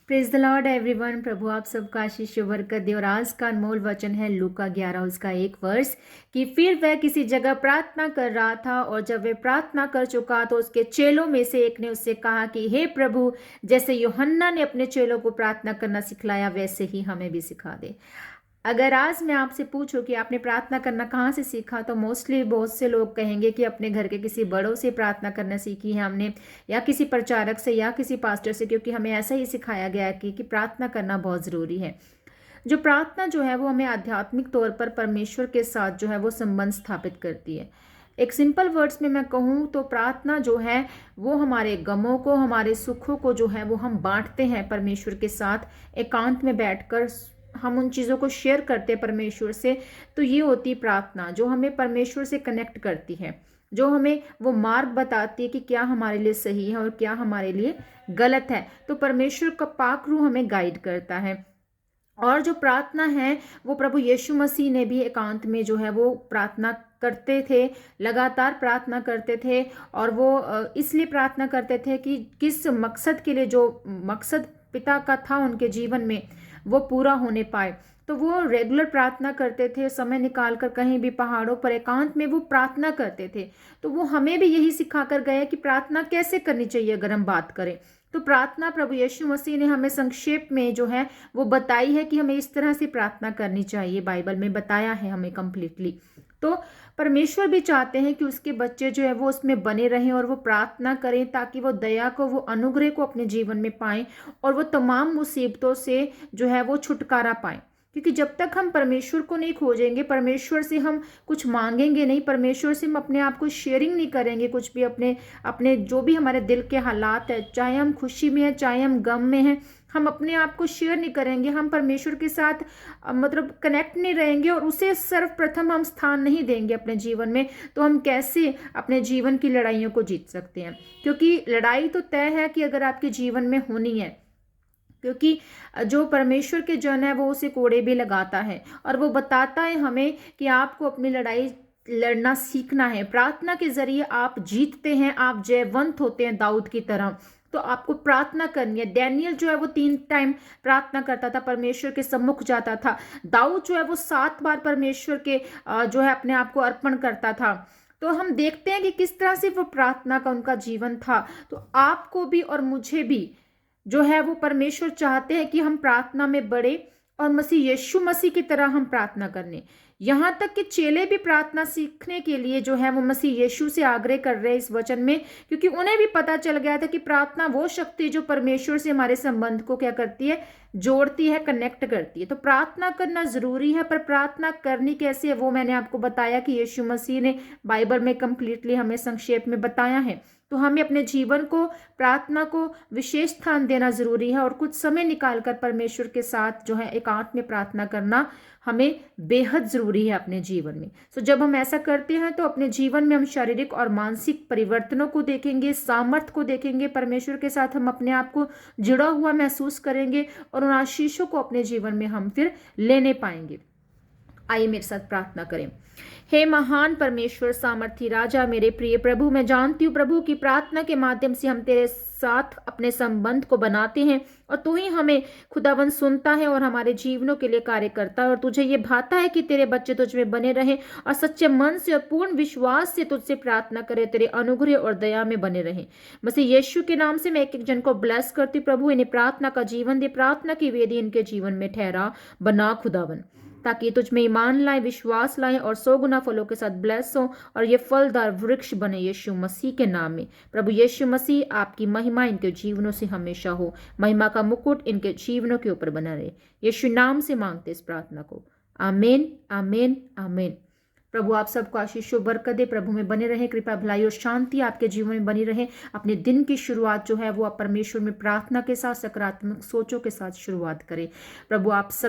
Praise the lord everyone. प्रभु आप सबका आशीष बरकत दे। और आज का अनमोल वचन है लूका 11 उसका 1 वर्ष कि फिर वह किसी जगह प्रार्थना कर रहा था, और जब वह प्रार्थना कर चुका तो उसके चेलों में से एक ने उससे कहा कि हे प्रभु, जैसे यूहन्ना ने अपने चेलों को प्रार्थना करना सिखलाया वैसे ही हमें भी सिखा दे। अगर आज मैं आपसे पूछूं कि आपने प्रार्थना करना कहाँ से सीखा, तो मोस्टली बहुत से लोग कहेंगे कि अपने घर के किसी बड़ों से प्रार्थना करना सीखी है हमने, या किसी प्रचारक से या किसी पास्टर से, क्योंकि हमें ऐसा ही सिखाया गया है कि प्रार्थना करना बहुत ज़रूरी है। जो प्रार्थना जो है वो हमें आध्यात्मिक तौर पर परमेश्वर के साथ जो है वो संबंध स्थापित करती है। एक सिंपल वर्ड्स में मैं कहूँ तो प्रार्थना जो है वो हमारे गमों को, हमारे सुखों को जो है वो हम बांटते हैं परमेश्वर के साथ। एकांत में बैठकर हम उन चीज़ों को शेयर करते हैं परमेश्वर से। तो ये होती प्रार्थना जो हमें परमेश्वर से कनेक्ट करती है, जो हमें वो मार्ग बताती है कि क्या हमारे लिए सही है और क्या हमारे लिए गलत है। तो परमेश्वर का पाक रूह हमें गाइड करता है। और जो प्रार्थना है वो प्रभु यीशु मसीह ने भी एकांत में जो है वो प्रार्थना करते थे, लगातार प्रार्थना करते थे। और वो इसलिए प्रार्थना करते थे कि किस मकसद के लिए, जो मकसद पिता का था उनके जीवन में, वो पूरा होने पाए। तो वो रेगुलर प्रार्थना करते थे, समय निकाल कर कहीं भी पहाड़ों पर एकांत में वो प्रार्थना करते थे। तो वो हमें भी यही सिखा कर गए कि प्रार्थना कैसे करनी चाहिए। अगर हम बात करें तो प्रार्थना प्रभु यीशु मसीह ने हमें संक्षेप में जो है वो बताई है कि हमें इस तरह से प्रार्थना करनी चाहिए। बाइबल में बताया है हमें कंप्लीटली। तो परमेश्वर भी चाहते हैं कि उसके बच्चे जो है वो उसमें बने रहें और वो प्रार्थना करें, ताकि वो दया को, वो अनुग्रह को अपने जीवन में पाएं और वो तमाम मुसीबतों से जो है वो छुटकारा पाएं। क्योंकि जब तक हम परमेश्वर को नहीं खोजेंगे, परमेश्वर से हम कुछ मांगेंगे नहीं, परमेश्वर से हम अपने आप को शेयरिंग नहीं करेंगे कुछ भी, अपने अपने जो भी हमारे दिल के हालात है, चाहे हम खुशी में हैं चाहे हम गम में हैं, हम अपने आप को शेयर नहीं करेंगे, हम परमेश्वर के साथ मतलब कनेक्ट नहीं रहेंगे और उसे सर्वप्रथम हम स्थान नहीं देंगे अपने जीवन में, तो हम कैसे अपने जीवन की लड़ाइयों को जीत सकते हैं। क्योंकि लड़ाई तो तय है कि अगर आपके जीवन में होनी है, क्योंकि जो परमेश्वर के जन है वो उसे कोड़े भी लगाता है और वो बताता है हमें कि आपको अपनी लड़ाई लड़ना सीखना है। प्रार्थना के जरिए आप जीतते हैं, आप जयवंत होते हैं दाऊद की तरह। तो आपको प्रार्थना करनी है। डैनियल जो है वो 3 टाइम प्रार्थना करता था, परमेश्वर के सम्मुख जाता था। दाऊद जो है वो 7 बार परमेश्वर के जो है अपने आप को अर्पण करता था। तो हम देखते हैं कि किस तरह से वो प्रार्थना का उनका जीवन था। तो आपको भी और मुझे भी जो है वो परमेश्वर चाहते हैं कि हम प्रार्थना में बढ़े और मसीह यीशु मसीह की तरह हम प्रार्थना करने। यहाँ तक कि चेले भी प्रार्थना सीखने के लिए जो है वो मसीह यीशु से आग्रह कर रहे हैं इस वचन में, क्योंकि उन्हें भी पता चल गया था कि प्रार्थना वो शक्ति जो परमेश्वर से हमारे संबंध को क्या करती है, जोड़ती है, कनेक्ट करती है। तो प्रार्थना करना जरूरी है, पर प्रार्थना करनी कैसे है वो मैंने आपको बताया कि यीशु मसीह ने बाइबल में कंप्लीटली हमें संक्षेप में बताया है। तो हमें अपने जीवन को, प्रार्थना को विशेष स्थान देना जरूरी है और कुछ समय निकालकर परमेश्वर के साथ जो है एकांत में प्रार्थना करना हमें बेहद जरूरी है अपने जीवन में। सो जब हम ऐसा करते हैं तो अपने जीवन में हम शारीरिक और मानसिक परिवर्तनों को देखेंगे, सामर्थ्य को देखेंगे, परमेश्वर के साथ हम अपने आप को जुड़ा हुआ महसूस करेंगे और उन आशीषों को अपने जीवन में हम फिर लेने पाएंगे। आइए मेरे साथ प्रार्थना करें। हे महान परमेश्वर, सामर्थी राजा, मेरे प्रिय प्रभु, मैं जानती हूँ प्रभु की प्रार्थना के माध्यम से हम तेरे साथ अपने संबंध को बनाते हैं और तू ही हमें खुदावन सुनता है और हमारे जीवनों के लिए कार्य करता है। और तुझे ये भाता है कि तेरे बच्चे तुझ में बने रहें और सच्चे मन से और पूर्ण विश्वास से तुझसे प्रार्थना करें, तेरे अनुग्रह और दया में बने रहें। मसीह यीशु के नाम से मैं एक एक जन को ब्लेस करती प्रभु। इन्हें प्रार्थना का जीवन दे, प्रार्थना की वेदी इनके जीवन में ठहरा बना खुदावन, ताकि तुझ में ईमान लाए, विश्वास लाए और 100 गुना फलों के साथ ब्लेस हो और ये फलदार वृक्ष बने यीशु मसीह के नाम में। प्रभु यीशु मसीह, आपकी महिमा इनके जीवनों से हमेशा हो, महिमा का मुकुट इनके जीवनों के ऊपर बना रहे। यीशु नाम से मांगते इस प्रार्थना को, आमीन, आमीन, आमीन। प्रभु आप सबको आशीष और बरकत दे, प्रभु में बने रहे, कृपा भलाई और शांति आपके जीवन में बनी रहे। अपने दिन की शुरुआत जो है वो आप परमेश्वर में प्रार्थना के साथ, सकारात्मक सोचों के साथ शुरुआत करें। प्रभु आप सब